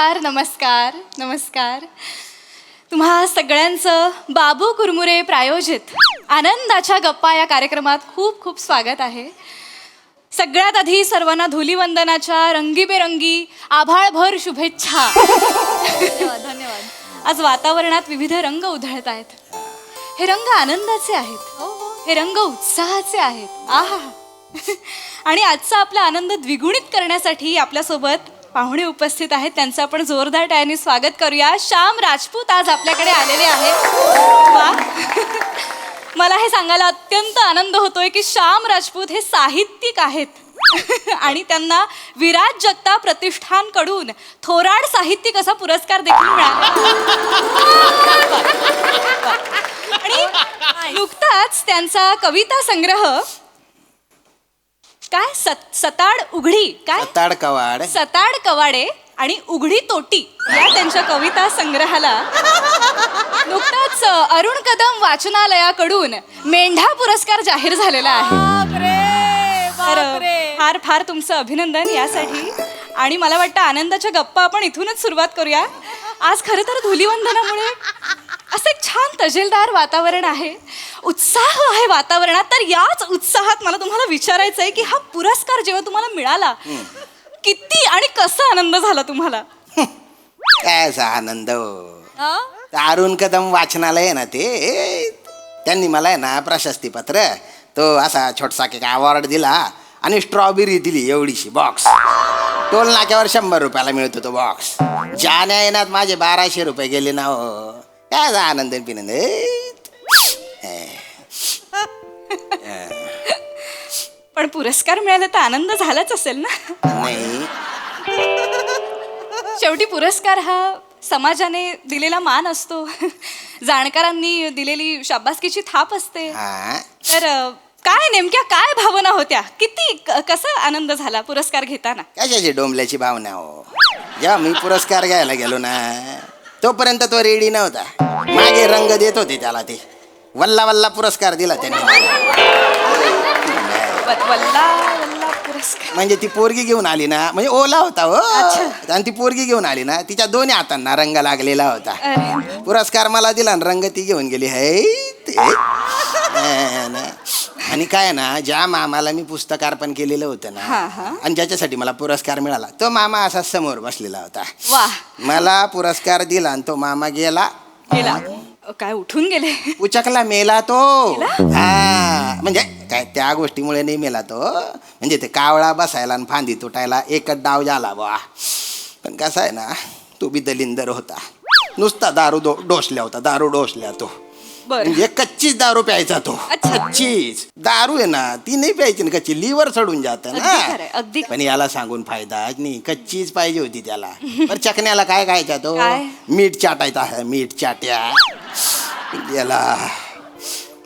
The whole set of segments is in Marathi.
नमस्कार नमस्कार नमस्कार. तुम्हा सगळ्यांचं बाबू कुरमुरे प्रायोजित आनंदाच्या गप्पा या कार्यक्रमात खूप खूप स्वागत आहे. सगळ्यात आधी सर्वांना धुलीवंदनाच्या रंगीबेरंगी आभाळभर शुभेच्छा. धन्यवाद. आज वातावरणात विविध रंग उधळत आहेत. हे रंग आनंदाचे आहेत, हे रंग उत्साहाचे आहेत. आहा. आणि आजचा आपला आनंद द्विगुणित करण्यासाठी आपल्यासोबत पाहुणे उपस्थित आहेत. त्यांचं आपण जोरदार टाळ्यांनी स्वागत करूया. श्याम राजपूत आज आपल्याकडे आलेले आहेत. वा. मला हे सांगायला अत्यंत आनंद होतोय की श्याम राजपूत हे साहित्यिक आहेत आणि त्यांना विराज जगताप प्रतिष्ठानकडून थोराड साहित्यिक असा पुरस्कार देखील मिळाला. आणि नुकताच त्यांचा कविता संग्रह काय सताड उघडी काय सताड कवाडे आणि उघडी तोटी या त्यांच्या कविता संग्रहाला नुकताच अरुण कदम वाचनालयाकडून मेंढा पुरस्कार जाहीर झालेला आहे. फार फार तुमचं अभिनंदन यासाठी. आणि मला वाटतं आनंदाच्या गप्पा आपण इथूनच सुरुवात करूया. आज खरं तर धुलीवंदनामुळे असं एक छान तजेलदार वातावरण आहे, उत्साह आहे वातावरणात. तर याच उत्साहात मला तुम्हाला विचारायचं आहे की हा पुरस्कार जेव्हा तुम्हाला मिळाला किती आणि कसा आनंद झाला तुम्हाला? काय असा आनंद. अरुण कदम वाचनालय आहे ना, ते त्यांनी मला आहे ना प्रशस्तीपत्र तो असा छोटासा एक अवॉर्ड दिला आणि स्ट्रॉबेरी दिली एवढीशी बॉक्स. टोल नाक्यावर 100 रुपयाला मिळतो तो बॉक्स. जाण्या येण्यात माझे 1200 रुपये गेले ना. हो काय आनंद पिनंद. पण पुरस्कार मिळाला तर आनंद झालाच असेल ना? नाही, शेवटी पुरस्कार हा समाजाने दिलेला मान असतो, जाणकारांनी दिलेली शाबासकीची थाप असते. तर काय नेमक्या काय भावना होत्या? किती कसा आनंद झाला पुरस्कार घेताना? कशाची डोंबल्याची भावना हो. जेव्हा मी पुरस्कार घ्यायला गेलो ना तोपर्यंत तो रेडी नव्हता. मागे रंग देत होते त्याला. ते वल्ला वल्ला पुरस्कार दिला त्यांनी. म्हणजे ती पोरगी घेऊन आली ना, म्हणजे ओला होता हो, आणि ती पोरगी घेऊन आली ना, तिच्या दोन्ही हातांना रंग लागलेला होता. पुरस्कार मला दिला आणि रंग ती घेऊन गेली. आणि काय ना, ज्या मामाला मी पुस्तकार्पण केलेलं होतं ना आणि ज्याच्यासाठी मला पुरस्कार मिळाला तो मामा असा समोर बसलेला होता. मला पुरस्कार दिला आणि तो मामा गेला. काय उठून गेले? उचकला, मेला तो. हा म्हणजे काय त्या गोष्टीमुळे नाही मेला तो, म्हणजे ते कावळा बसायला आणि फांदी तुटायला एकच डाव झाला बा. पण कसा आहे ना, तो बी दलिंदर होता. नुसता दारू डोसल्या होता, दारू डोसल्या तो. म्हणजे कच्चीच दारू प्यायचा तो. कच्चीच दारू आहे ना, ती नाही प्यायची ना, कच्ची लिव्हर चढून जात ना. पण याला सांगून फायदा नाही, कच्चीच पाहिजे होती त्याला. पण चकण्याला काय खायचा तो? मीठ चाटायचा. मीठ चाट्या याला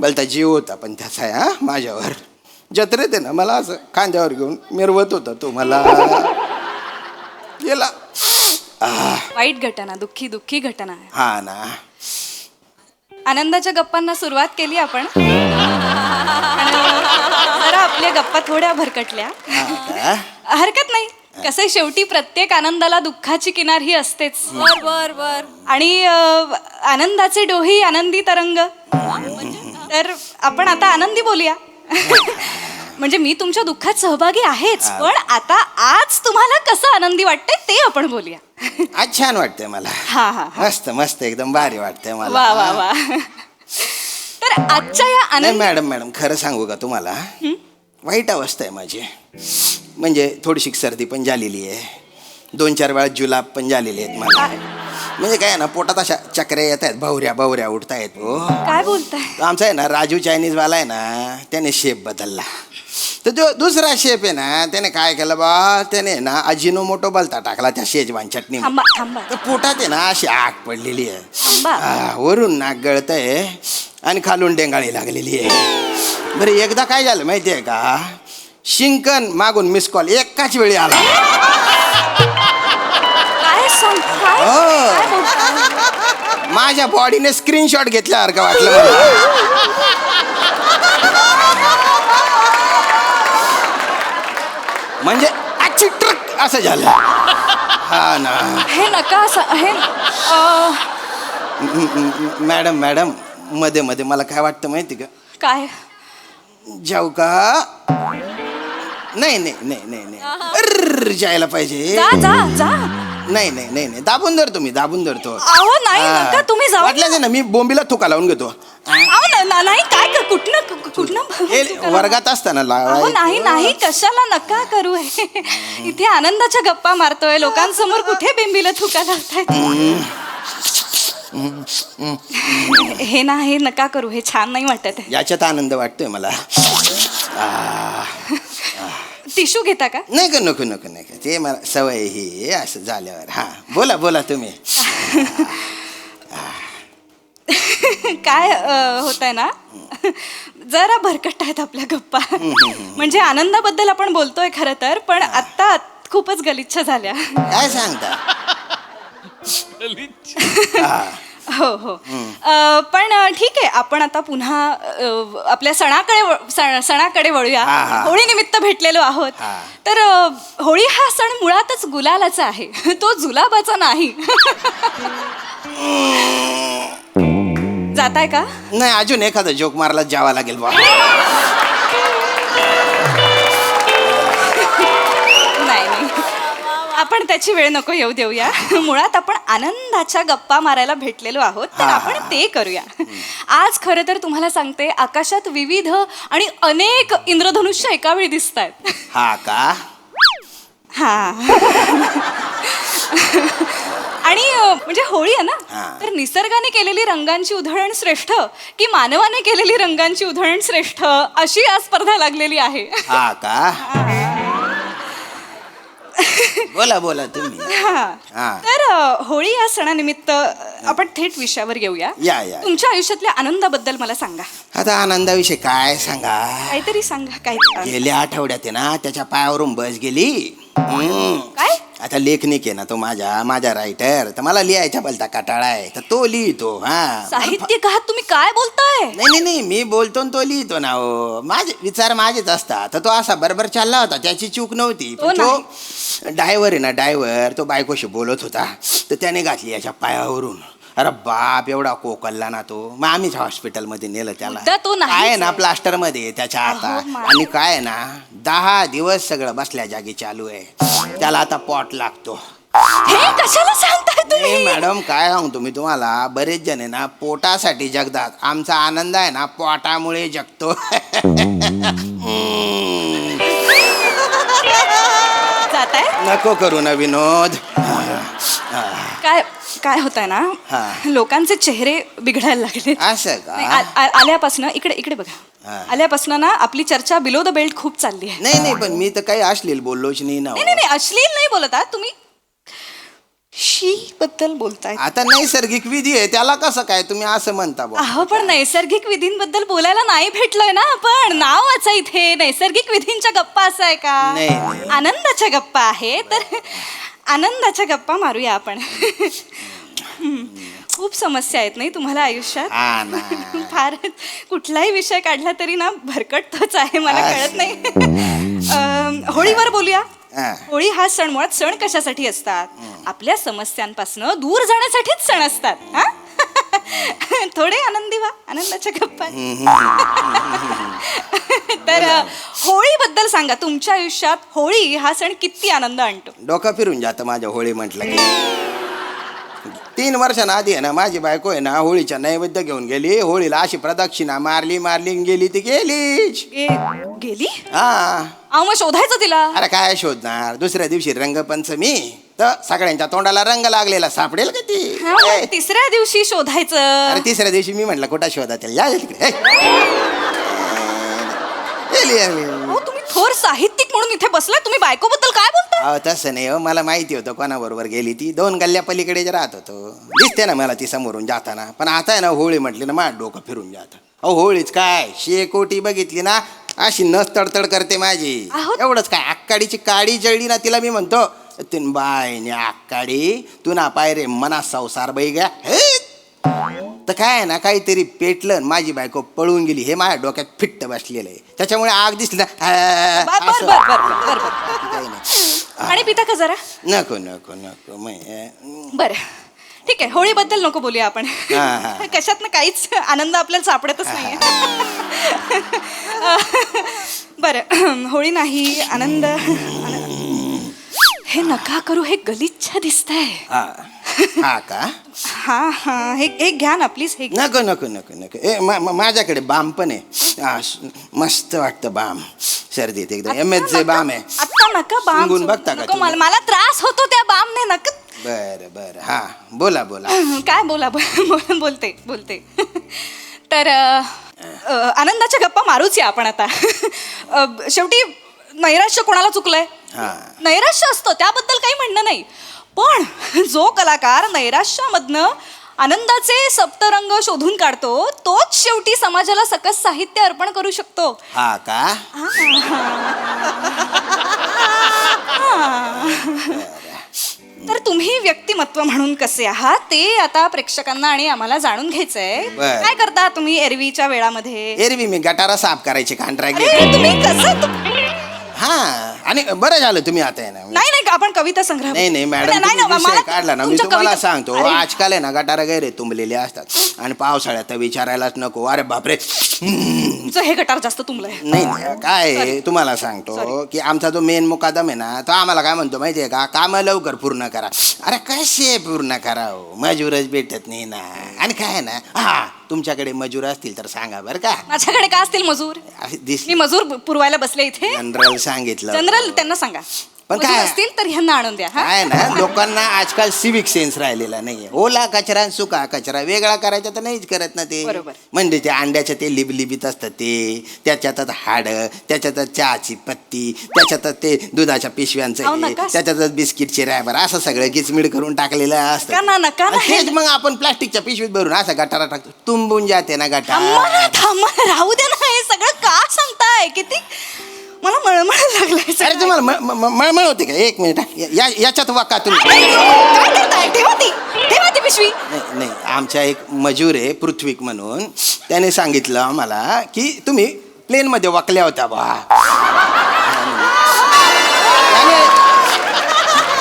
बोलता जीव होता. पण त्याचा आहे माझ्यावर जत्रेत आहे ना, मला असं खांद्यावर घेऊन मिरवत होता तो. मला गेला. वाईट घटना, दुःखी दुःखी घटना आहे. हा ना. आनंदाच्या गप्पांना सुरुवात केली आपण. जरा आपल्या गप्पा थोड्या भरकटल्या. हरकत नाही. कसं शेवटी प्रत्येक आनंदाला दुःखाची किनार ही असतेच. बर. आणि आनंदाचे डोही आनंदी तरंग. तर आपण आता आनंदी बोलूया. म्हणजे मी तुमच्या दुःखात सहभागी आहेच, पण आता आज तुम्हाला कसं आनंदी वाटतंय ते आपण बोलूया. आज छान वाटतंय मला. मस्त मस्त एकदम भारी वाटतंय मला. वा. तर आजच्या या आनंद. मॅडम खरं सांगू का तुम्हाला, वाईट अवस्था आहे माझी. म्हणजे थोडीशी सर्दी पण झालेली आहे, 2-4 वेळा जुलाब पण झालेले आहेत मला. म्हणजे काय ना, पोटात अशा चक्र्या येत आहेत, भवऱ्या उठतायत. हो काय बोलताय? आमचा आहे ना राजू चायनीज वाला आहे ना, त्याने शेप बदलला. तर जो दुसरा शेप आहे ना, त्याने काय केलं बा, त्याने ना अजिनोमोटो बलता टाकला त्या शेजवान चटणी. तर पोटात आहे ना अशी आग पडलेली आहे, वरून नाक गळतंय आणि खालून डेंगाळी लागलेली आहे. बरं एकदा काय झालं माहिती आहे का, शिंकन मागून मिस कॉल एकाच वेळी आला. माझ्या बॉडीने स्क्रीनशॉट घेतल्यासारखं वाटलं मला. म्हणजे आजची ट्रक असं झालं. हा ना. हे नका असं हे मॅडम मॅडम मध्ये मध्ये मला काय वाटतं माहिती का? काय जाऊ का? नाही नाही नाही नाही नाही अर्र, जायला पाहिजे. जा जा जा. नाही नाही नाही नाही दाबून धरतो मी, दाबून धरतो. अहो नाही नका तुम्ही जाऊ. वाटलं ना मी बोंबीला थुका लावून घेतो. अहो नाही काय कुठनं हे वर्गात असताना अहो नाही नाही कशाला नका करू हे. इथे आनंदाच्या गप्पा मारतोय लोकांसमोर कुठे बेंबीला थुका लावताय. हे ना हे नका करू हे छान नाही वाटत आहे. याच्यात आनंद वाटतोय मला. टिश्यू घेता का? नाही का नको नको नको ते मला सवय ही असं झाल्यावर. हा बोला बोला तुम्ही. काय होत आहे ना जरा भरकट आहेत आपल्या गप्पा. म्हणजे आनंदाबद्दल आपण बोलतोय खरं तर पण आत्ता खूपच गलिच्छ झाल्या. काय सांगता? हो हो पण ठीक आहे आपण आता पुन्हा आपल्या सणाकडे वळूया. होळी निमित्त भेटलेलो आहोत तर होळी हा सण मुळातच गुलालाचा आहे. तो जुलाबाचा नाही. जाताय का? नाही अजून एखादा जोक मारला जावा लागेल बा. नाही नाही आपण त्याची वेळ नको येऊ देऊया. मुळात आपण आनंदाच्या गप्पा मारायला भेटलेलो आहोत तर आपण ते करूया. आज खरं तर तुम्हाला सांगते आकाशात विविध आणि अनेक इंद्रधनुष्य एका वेळी दिसत आहेत. हा का? हा आणि म्हणजे होळी आहे ना तर निसर्गाने केलेली रंगांची उधळण श्रेष्ठ की मानवाने केलेली रंगांची उधळण श्रेष्ठ अशी आज स्पर्धा लागलेली आहे. हा का? बोला बोला तुम्ही. तर होळी या सणानिमित्त आपण थेट विषयावर येऊया. या या. तुमच्या आयुष्यातल्या आनंदाबद्दल मला सांगा. आता आनंदाविषयी काय सांगा? काहीतरी सांगा. काय गेल्या आठवड्यात आहे ना त्याच्या पायावरून बस गेली. काय आता लेखनिक आहे ना तो माझा रायटर तर मला लिहायचा भलता कटाळा आहे तर तो लिहितो. हा साहित्यिक आहात तुम्ही काय बोलताय? नाही नाही मी बोलतो तो लिहितो ना. हो माझे विचार माझेच असतात. तर तो असा बरोबर चालला होता त्याची चूक नव्हती. पण तो डायव्हर आहे ना डायव्हर तो बायकोशी बोलत होता तर त्याने घातली याच्या पायावरून. अरे बाप एवढा कोकलला ना तो. मग आम्हीच हॉस्पिटलमध्ये नेलं त्याला. तो नाही आहे ना प्लास्टर मध्ये त्याच्या आता. आणि काय आहे ना 10 दिवस सगळं बसल्या जागी चालू आहे. त्याला आता पॉट लागतो. हे कशाला सांगताय तुम्ही? मॅडम काय सांगतो मी तुम्हाला बरेच जण आहे ना पोटासाठी जगतात. आमचा आनंद आहे ना पोटामुळे जगतो. जाताय? नको करू ना विनोद. काय काय होत आहे ना लोकांचे चेहरे बिघडायला लागले. असं का? आल्यापासून इकडे बघा. आल्यापासून ना आपली चर्चा बिलो द बेल्ट खूप चालली आहे. नाही नाही पण मी तर काही अश्लील बोललोच नाही ना. नाही अश्लील नाही बोलत आहात तुम्ही. शी बद्दल बोलताय. आता नैसर्गिक विधी आहे त्याला कसं काय तुम्ही असं म्हणता बुवा? अहो पण नैसर्गिक विधींबद्दल बोलायला नाही भेटलोय ना आपण. नाव वाचा इथे. नैसर्गिक विधींच्या गप्पा असं आहे का? नाही. आनंदाच्या गप्पा आहे तर आनंदाच्या गप्पा मारूया आपण. खूप समस्या आहेत नाही तुम्हाला आयुष्यात? फार कुठलाही विषय काढला तरी ना भरकटतोच आहे. मला कळत नाही. होळीवर बोलूया. होळी हा सण मुळात सण कशासाठी असतात? आपल्या समस्यांपासून दूर जाण्यासाठीच सण असतात. हा थोडे आनंदी व्हा. आनंदाच्या गप्पा. तर होळीबद्दल सांगा. तुमच्या आयुष्यात होळी हा सण किती आनंद आणतो? डोकं फिरून जातं माझ्या होळी म्हटलं की. 3 वर्षांआधी आहे ना माझी बायको आहे ना होळीच्या नैवेद्य घेऊन गेली. होळीला अशी प्रदक्षिणा मारली गेली ती गेलीच. गेली? हा मग शोधायचं तिला. अरे काय शोधणार? दुसऱ्या दिवशी रंगपंचमी तर सगळ्यांच्या तोंडाला रंग लागलेला सापडेल का ती? तिसऱ्या दिवशी शोधायचं. अरे तिसऱ्या दिवशी मी म्हटलं कुठं शोधा त्याला या तिकडे. तुम्ही थोर साहित्यिक म्हणून इथे बसलाय. तुम्ही बायकोबद्दल काय बोलता? तसं नाही हो मला माहिती होतं कोणाबरोबर गेली ती. 2 गल्ल्या पलीकडे राहत होतो. दिसते ना मला ती समोरून जाताना. पण आता आहे ना होळी म्हटली ना माझं डोकं फिरून जातं. होळीच काय शेकोटी बघितली ना अशी नस तडतड करते माझी. एवढंच काय आक्काडीची काडी जळली ना तिला मी म्हणतो तीन बायने आक्काडी तू ना पाय रे मना संसार बाई घ्या. तर काय ना काहीतरी पेटलं माझी बायको पळून गेली. हे माझ्या डोक्यात फिट्ट बसलेलं आहे. त्याच्यामुळे आग दिसली ना पाणी पिता का जरा? नको नको नको बरं ठीक आहे, होळीबद्दल नको बोलूया आपण. हा. कशातनं काहीच आनंद आपल्याला सापडतच नाहीये. बरं होळी नाही, आनंद. हे नका करू, हे गलिच्छ दिसतंय. हा का? हा हे घ्या ना प्लीज. हे नको नको नको नको माझ्याकडे बाम पण आहे. मस्त वाटतं बाम सर्दीत एकदम. MHचे बाम आहे. आता नका बाम. शिंगून बघता का नको, तुम्ही? मला त्रास होतो त्या बामने. नका. बरं बरं हा बोला बोला. काय बोलते. तर आनंदाच्या गप्पा मारूच या आपण आता. शेवटी नैराश्य कोणाला चुकलंय? नैराश्य असतं, त्याबद्दल काही म्हणणं नाही. पण जो कलाकार नैराश्यामधनं आनंदाचे सप्तरंग शोधून काढतो, तोच शेवटी समाजाला सकस साहित्य अर्पण करू शकतो. हा का? तर तुम्ही व्यक्तिमत्व म्हणून कसे आहात ते आता प्रेक्षकांना आणि आम्हाला जाणून घ्यायचंय. बरं. काय करता तुम्ही एरवीच्या वेळामध्ये? एरवी मी गटारा साफ करायची कॉन्ट्रॅक्ट अरे घेतो. तुम्ही कसं? हा आणि बरं झालं तुम्ही आता आहे ना. नाही आपण कविता संग्रह. नाही मॅडम, नाही, तुम्ही विषय मला काढला ना. मी तुमच्या तुम्हाला कविता- सांगतो, अरे, आजकाल आहे ना गटारा गैरे तुंबलेले असतात आणि पावसाळ्यात तर विचारायलाच नको. अरे बापरे. तुमचं हे गटार जास्त तुंबलंय. नाही काय आहे, तुम्हाला सांगतो की आमचा जो मेन मुकादम आहे ना, तो आम्हाला काय म्हणतो माहितीये का, काम लवकर पूर्ण करा. अरे कसे पूर्ण करा हो, मजूरच भेटत नाही ना. आणि काय आहे ना, हा तुमच्याकडे मजूर असतील तर सांगा बरं का. माझ्याकडे का असतील मजूर? मी मजूर पुरवायला बसले इथे. जनरल सांगितलं. जनरल त्यांना सांगा. पण मजूर काय असतील तर ह्यांना आणून द्या. काय ना, लोकांना आजकाल सिविक सेन्स राहिलेला नाहीये. ओला कचरा आणि सुका कचरा वेगळा करायचा तर नाहीच करत ना ते. बरोबर. म्हणजे ते अंड्याच्या ते लिबलिबीत असतं ते, त्याच्यातच हाड, त्याच्यातच चहाची पत्ती, त्याच्यातच ते दुधाच्या पिशव्यांचं अहो, हे, नका. त्याच्यातच बिस्किटचे रॅबर, असं सगळं किचमिड करून टाकलेलं असतं. नका ना. आणि तेच मग आपण प्लास्टिकच्या पिशवीत भरून असं गटारा टाकतो, तुंबून जाते ना गटार. थांबा, राहू दे ना. हे सगळं का सांगताय? किती मला मळमळ लागलाय. अरे तुम्हाला मळमळ होते का? एक मिनिट याच्यात वाका तुम्ही. काय करताय? ठेवा ती पिशवी. नाही आमच्या एक मजूर आहे पृथ्वीक म्हणून, त्याने सांगितलं आम्हाला की तुम्ही प्लेनमध्ये वाकल्या होत्या बा.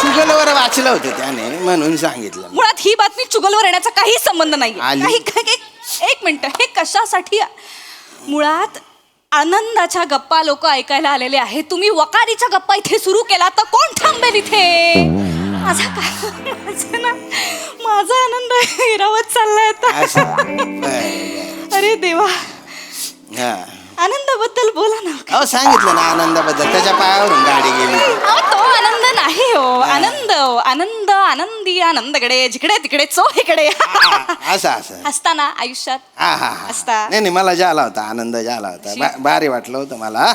चुगलवर वाचलं होतं त्याने, म्हणून सांगितलं. मुळात ही बातमी चुगलवर येण्याचा काही संबंध नाही. आली. एक मिनिट, हे कशासाठी? मुळात आनंदाच्या गप्पा लोक ऐकायला आलेले आहेत. तुम्ही वकारीच्या गप्पा इथे सुरू केला तर कोण थांबेल इथे? माझा आनंद हिरावत चाललाय आता. अरे देवा, आनंदाबद्दल बोला ना. अहो सांगितलं ना आनंदाबद्दल, त्याच्या पायावरून गाडी गेली. तो आनंद नाही हो. आनंद आनंदी आनंदकडे, जिकडे तिकडे चोहीकडे. असं असताना आयुष्यात असता. नाही मला झाला होता आनंद, झाला होता. भारी वाटलं होतं मला.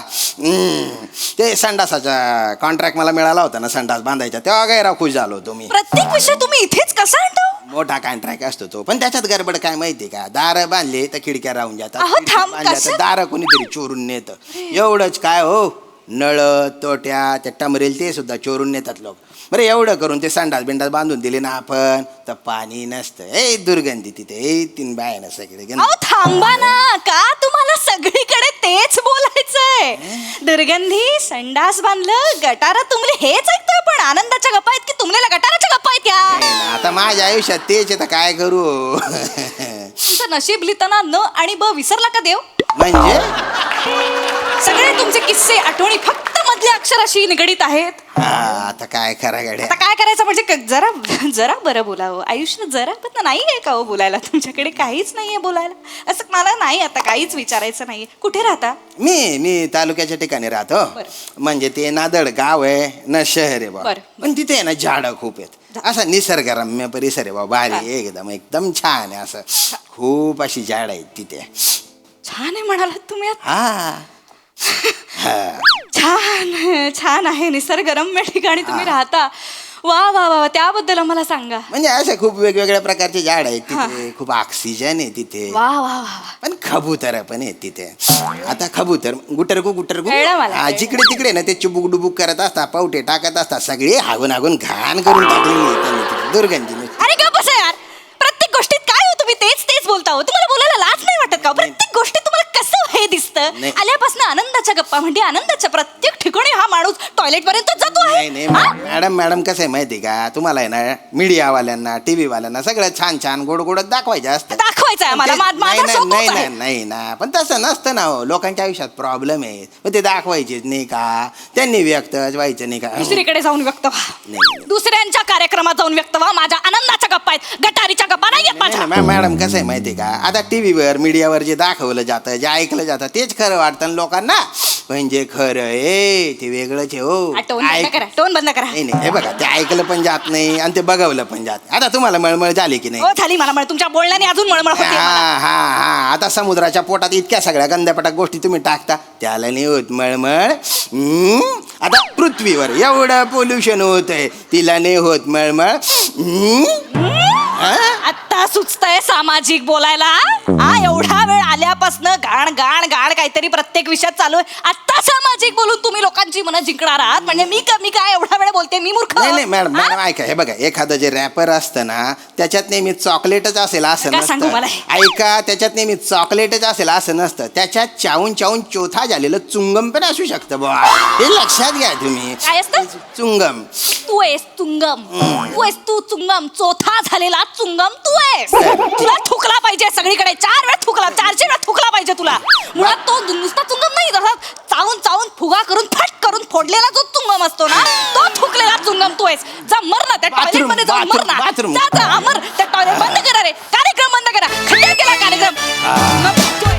ते संडासाचा कॉन्ट्रॅक्ट मला मिळाला होता ना, संडास बांधायचा, तेव्हा गैरा खुश झालो होतो मी. प्रत्येक विषय तुम्ही इथेच कसा आणतो? मोठा कॉन्ट्रॅक्ट असतो तो, पण त्याच्यात गडबड काय माहितीये का, दार बांधले तर खिडक्या राहून जातात, अहो, थांब, कसं? दार कोणीतरी चोरून नेत. एवढंच काय हो, नळ तोट्या त्या टमरेल ते सुद्धा चोरून नेतात लोक. बरं एवढं करून ते संडास बिंडास बांधून दिले ना आपण, तर पाणी नसतं. दुर्गंधी तिथे तीन बाया सगळे. अहो थांबा ना, का तुम्हाला सगळीकडे तेच बोलायचंय? दुर्गंधी, संडास बांधलं, गटारा तुमले, हेच ऐकतोय. पण आनंदाच्या गप्पा आहेत की तुमलेला गटाराच्या गप्पा आहेत या? आता माझ्या आयुष्यात तेच आहे, तर काय करू. तुमचं नशीब लिहिताना न आणि ब विसरला का देव? म्हणजे सगळे तुमचे किस्से, आठवणी फक्त मधल्या अक्षराशी निगडीत आहेत. आता काय करा गड्या. आता काय करायचं म्हणजे जरा बरं बोलावं. आयुष्य जरा पण नाही आहे का हो बोलायला? तुमच्याकडे काहीच नाहीये बोलायला. असं मला नाही आता काहीच विचारायचं नाहीये. कुठे राहता? मी तालुक्याच्या ठिकाणी राहतो. म्हणजे ते नादड गाव आहे ना, शहर आहे बा. पण तिथे आहे ना झाडं खूप आहेत. असा निसर्गरम्य परिसर आहे बा, भारी एकदम छान आहे. असं खूप अशी झाड आहेत तिथे. छान आहे म्हणालात तुम्ही. छान आहे, निसर्गरम्य ठिकाणी तुम्ही राहता. वा वा वा, त्याबद्दल आम्हाला सांगा. म्हणजे अशा खूप वेगवेगळ्या प्रकारचे झाड आहेत तिथे, खूप ऑक्सिजन आहे तिथे. वा वा वा. पण कबूतर पण आहेत तिथे. आता कबूतर गुटरगु जिकडे तिकडे ना ते चुबुक डुबुक करत असतात, पावटे टाकत असतात, सगळे हागून घाण करून टाकलेली दुर्गंधी. अरे का बसा यार, प्रत्येक गोष्टीत काय हो तुम्ही तेच बोलता हो. तुम्हाला बोलायला लाज नाही वाटत का? प्रत्येक गोष्टीत तुम्हाला कसं हे दिसतं? असतं. नाही. आल्यापासून आनंदाच्या गप्पा म्हणजे आनंदाच्या प्रत्येक ठिकाणी हा माणूस टॉयलेट पर्यंत जातो आहे. नाही नाही मॅडम कसं आहे माहिती का तुम्हाला आहे ना मीडियावाल्यांना टीव्ही वाल्यांना सगळं छान छान गोड गोड दाखवायचं असतं. दाखवायचं आहे आम्हाला. नाही माझा नाही शोध नाही तोच आहे. नाही नाही ना पण तसं नसतं ना हो. लोकांच्या आयुष्यात प्रॉब्लेम आहे मग ते दाखवायचेच नाही का त्यांनी व्यक्त व्हायचं नाही का दुसरीकडे जाऊन व्यक्त व्हा. नाही. दुसऱ्यांच्या कार्यक्रमात जाऊन व्यक्त व्हा. माझ्या आनंदाच्या गप्पा आहेत, गटारीच्या गप्पा नाही आहेत माझ्या. नाही, मॅडम कसं आहे माहिती का आता टीव्हीवर मीडियावर जे दाखवलं जातं जे ऐकलं जातं तेच खरं वाटतं ना लोकांना म्हणजे खरं आहे ते वेगळंच आहे हो. टोन बंद ऐक- करा, टोन बंद करा. नाही नाही हे बघा ते ऐकलं पण जात नाही आणि ते बघवलं पण जात नाही. आता तुम्हाला मळमळ झाली की नाही हो झाली मला तुमच्या बोलण्याने अजून मळमळ होते हा मला. हा हा आता समुद्राच्या पोटात इतक्या सगळ्या गंध्यापटाक गोष्टी तुम्ही टाकता त्याला नाही होत मळमळ. आता पृथ्वीवर एवढं पोल्युशन होत आहे तिला नाही होत मळमळ. आता सुचतंय सामाजिक बोलायला. हा एवढा वेळ आल्यापासून गाण गाण गाण काहीतरी प्रत्येक विषयात चालू आहे. आता सामाजिक बोलून तुम्ही लोकांची मनं जिंकणार आहात म्हणजे मी काय एवढा वेळ बोलते मी मूर्ख. नाही नाही मॅडम ऐका हे बघा एखादं जे रॅपर असतं ना त्याच्यात नेहमी चॉकलेटच असेल असं नका सांगू मला नसतं. हे. ऐका त्याच्यात नेहमी चॉकलेटच असेल असं नसतं त्याच्यात चावून चावून चोथा झालेलं चुंगम पण असू शकतं बुवा हे लक्षात घ्या तुम्ही. काय असतं? चुंगम. तू आहेस तुंगम. तू आहेस तू चुंगम. चौथा झालेला चुंगम तू आहेस. तुला थुकला पाहिजे सगळीकडे 4 वेळा थुकला 400 वेळा थुकला पाहिजे तुला. मुळात तो नुसता चुंगम नाही तसा चावून चावून फुगा करून फट करून फोडलेला जो चुंगम असतो ना तो थुकलेला चुंगम तू आहेस. जा मर ना त्या टॉयलेट मध्ये जाऊन मर ना. बाथरूम. जा जा अमर त्या टॉयलेट बंद करा रे. कार्यक्रम बंद करा. खड्डा केला कार्यक्रम.